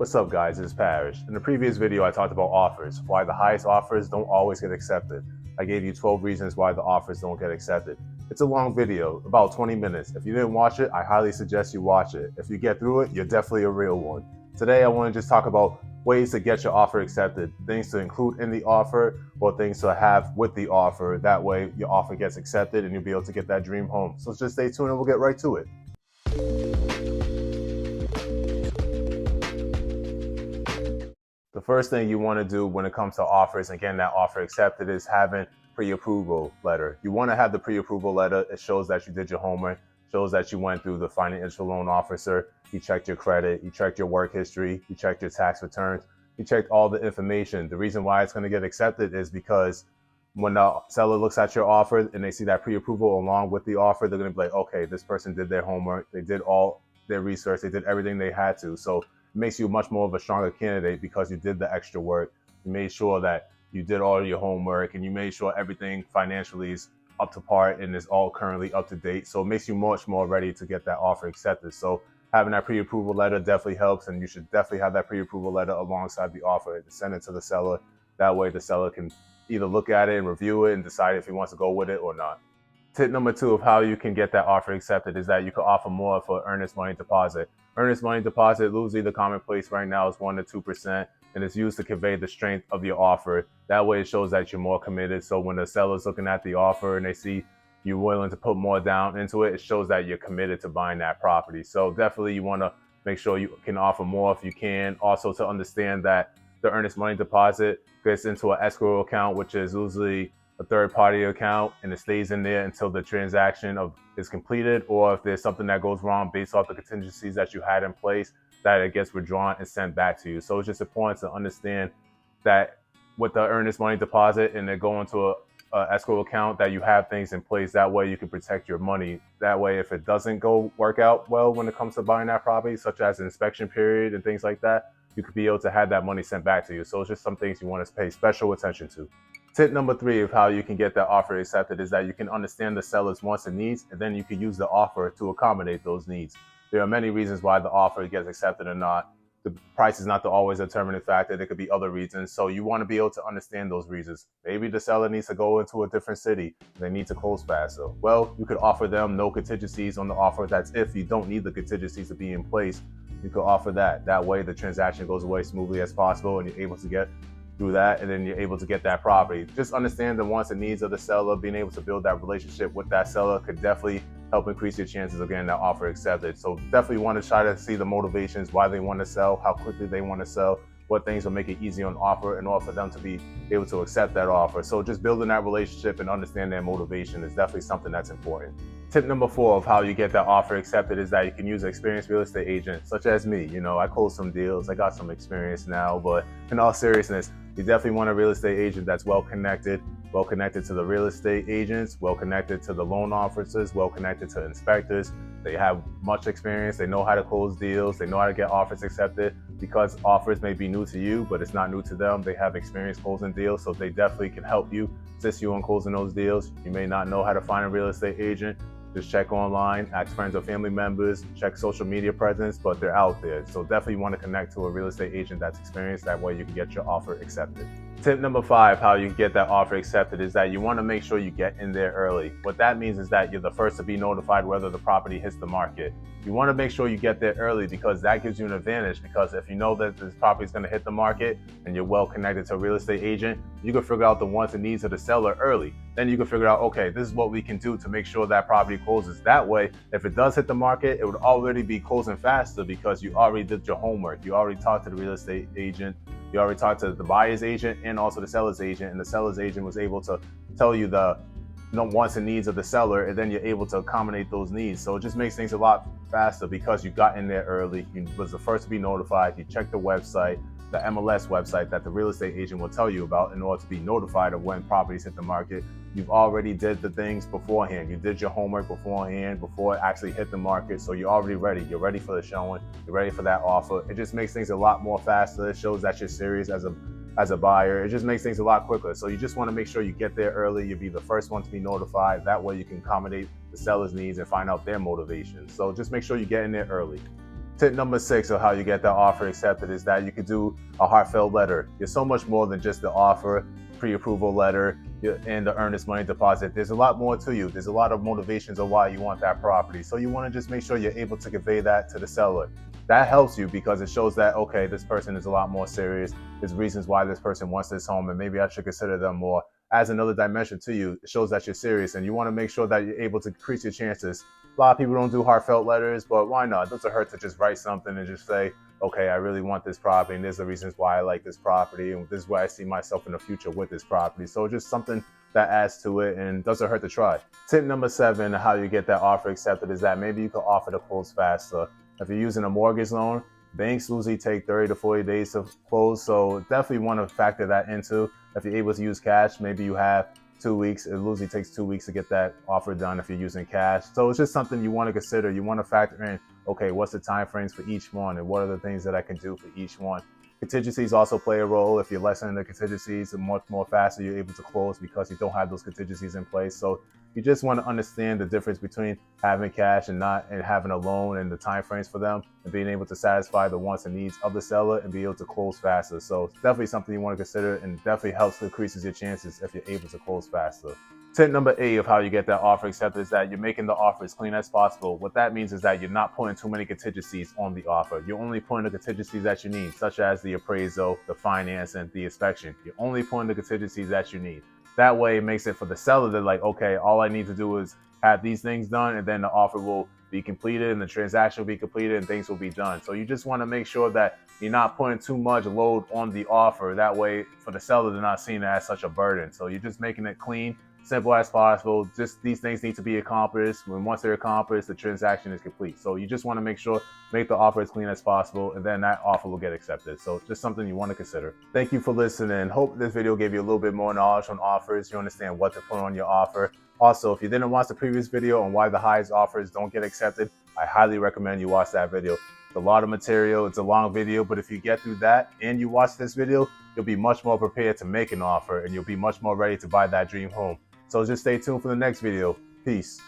What's up guys, it's Parrish. In the previous video I talked about offers, why the highest offers don't always get accepted. I gave you 12 reasons why the offers don't get accepted. It's a long video, about 20 minutes. If you didn't watch it, I highly suggest you watch it. If you get through it, you're definitely a real one. Today I want to just talk about ways to get your offer accepted, things to include in the offer or things to have with the offer. That way your offer gets accepted and you'll be able to get that dream home. So just stay tuned and we'll get right to it. The first thing you want to do when it comes to offers and getting that offer accepted is having pre-approval letter. You want to have the pre-approval letter. It shows that you did your homework, shows that you went through the financial loan officer, you checked your credit, you checked your work history, you checked your tax returns, you checked all the information. The reason why it's going to get accepted is because when the seller looks at your offer and they see that pre-approval along with the offer, they're going to be like, okay, this person did their homework, they did all their research, they did everything they had to. So makes you much more of a stronger candidate because you did the extra work. You made sure that you did all your homework and you made sure everything financially is up to par and is all currently up to date. So it makes you much more ready to get that offer accepted. So having that pre-approval letter definitely helps, and you should definitely have that pre-approval letter alongside the offer and send it to the seller. That way the seller can either look at it and review it and decide if he wants to go with it or not. Tip number 2 of how you can get that offer accepted is that you can offer more for earnest money deposit. Earnest money deposit, loosely the commonplace right now, is 1 to 2%, and it's used to convey the strength of your offer. That way it shows that you're more committed. So when the seller's looking at the offer and they see you're willing to put more down into it, it shows that you're committed to buying that property. So definitely you want to make sure you can offer more if you can. Also to understand that the earnest money deposit gets into an escrow account, which is usually a third-party account, and it stays in there until the transaction is completed, or if there's something that goes wrong based off the contingencies that you had in place, that it gets withdrawn and sent back to you. So it's just important to understand that with the earnest money deposit and it going to a escrow account, that you have things in place. That way you can protect your money. That way if it doesn't work out well when it comes to buying that property, such as the inspection period and things like that, you could be able to have that money sent back to you. So it's just some things you want to pay special attention to. Tip number 3 of how you can get that offer accepted is that you can understand the seller's wants and needs, and then you can use the offer to accommodate those needs. There are many reasons why the offer gets accepted or not. The price is not the always determining factor. There could be other reasons. So you want to be able to understand those reasons. Maybe the seller needs to go into a different city. They need to close faster. Well, you could offer them no contingencies on the offer. That's if you don't need the contingencies to be in place. You could offer that. That way the transaction goes away smoothly as possible and you're able to get through that, and then you're able to get that property. Just understand the wants and needs of the seller. Being able to build that relationship with that seller could definitely help increase your chances of getting that offer accepted. So definitely want to try to see the motivations, why they want to sell, how quickly they want to sell, what things will make it easy on offer in order for them to be able to accept that offer. So just building that relationship and understand their motivation is definitely something that's important. Tip number 4 of how you get that offer accepted is that you can use an experienced real estate agent, such as me. You know, I closed some deals, I got some experience now, but in all seriousness, you definitely want a real estate agent that's well connected to the real estate agents, well connected to the loan officers, well connected to inspectors. They have much experience, they know how to close deals, they know how to get offers accepted. Because offers may be new to you, but it's not new to them, they have experience closing deals, so they definitely can help you, assist you in closing those deals. You may not know how to find a real estate agent. Just check online, ask friends or family members, check social media presence, but they're out there. So definitely want to connect to a real estate agent that's experienced. That way you can get your offer accepted. Tip number 5, how you get that offer accepted, is that you want to make sure you get in there early. What that means is that you're the first to be notified whether the property hits the market. You want to make sure you get there early because that gives you an advantage, because if you know that this property is going to hit the market and you're well connected to a real estate agent, you can figure out the wants and needs of the seller early. Then you can figure out, okay, this is what we can do to make sure that property closes. That way, if it does hit the market, it would already be closing faster because you already did your homework. You already talked to the real estate agent. You already talked to the buyer's agent and also the seller's agent, and the seller's agent was able to tell you the wants and needs of the seller, and then you're able to accommodate those needs. So it just makes things a lot faster because you got in there early. You was the first to be notified. You checked the website, the MLS website that the real estate agent will tell you about in order to be notified of when properties hit the market. You've already did the things beforehand. You did your homework beforehand before it actually hit the market. So you're already ready. You're ready for the showing. You're ready for that offer. It just makes things a lot more faster. It shows that you're serious as a buyer. It just makes things a lot quicker. So you just want to make sure you get there early. You'll be the first one to be notified. That way you can accommodate the seller's needs and find out their motivation. So just make sure you get in there early. Tip number 6 of how you get that offer accepted is that you could do a heartfelt letter. You're so much more than just the offer, pre-approval letter, and the earnest money deposit. There's a lot more to you. There's a lot of motivations of why you want that property. So you want to just make sure you're able to convey that to the seller. That helps you because it shows that, okay, this person is a lot more serious. There's reasons why this person wants this home, and maybe I should consider them more. Adds another dimension to you. It shows that you're serious, and you want to make sure that you're able to increase your chances. A lot of people don't do heartfelt letters, but why not? It doesn't hurt to just write something and just say, okay, I really want this property, and there's the reasons why I like this property, and this is why I see myself in the future with this property. So just something that adds to it and doesn't hurt to try. Tip number 7, how you get that offer accepted, is that maybe you can offer to close faster. If you're using a mortgage loan, banks usually take 30 to 40 days to close, so definitely want to factor that into. If you're able to use cash, maybe you have 2 weeks. It usually takes 2 weeks to get that offer done if you're using cash. So it's just something you want to consider. You want to factor in, okay, what's the time frames for each one, and what are the things that I can do for each one. Contingencies also play a role. If you're lessening the contingencies, much more faster you're able to close because you don't have those contingencies in place. So you just want to understand the difference between having cash and not, and having a loan, and the time frames for them, and being able to satisfy the wants and needs of the seller and be able to close faster. So it's definitely something you want to consider, and definitely helps increases your chances if you're able to close faster. Tip number 8 of how you get that offer accepted is that you're making the offer as clean as possible. What that means is that you're not putting too many contingencies on the offer. You're only putting the contingencies that you need, such as the appraisal, the finance, and the inspection. You're only putting the contingencies that you need. That way it makes it for the seller, they're like, okay, all I need to do is have these things done, and then the offer will be completed and the transaction will be completed and things will be done. So you just want to make sure that you're not putting too much load on the offer. That way for the seller, they're not seeing it as such a burden. So you're just making it clean, simple as possible. Just these things need to be accomplished. Once they're accomplished, the transaction is complete. So you just want to make the offer as clean as possible, and then that offer will get accepted. So just something you want to consider. Thank you for listening. Hope this video gave you a little bit more knowledge on offers. You understand what to put on your offer. Also, if you didn't watch the previous video on why the highest offers don't get accepted, I highly recommend you watch that video. It's a lot of material. It's a long video, but if you get through that and you watch this video, you'll be much more prepared to make an offer, and you'll be much more ready to buy that dream home. So just stay tuned for the next video. Peace.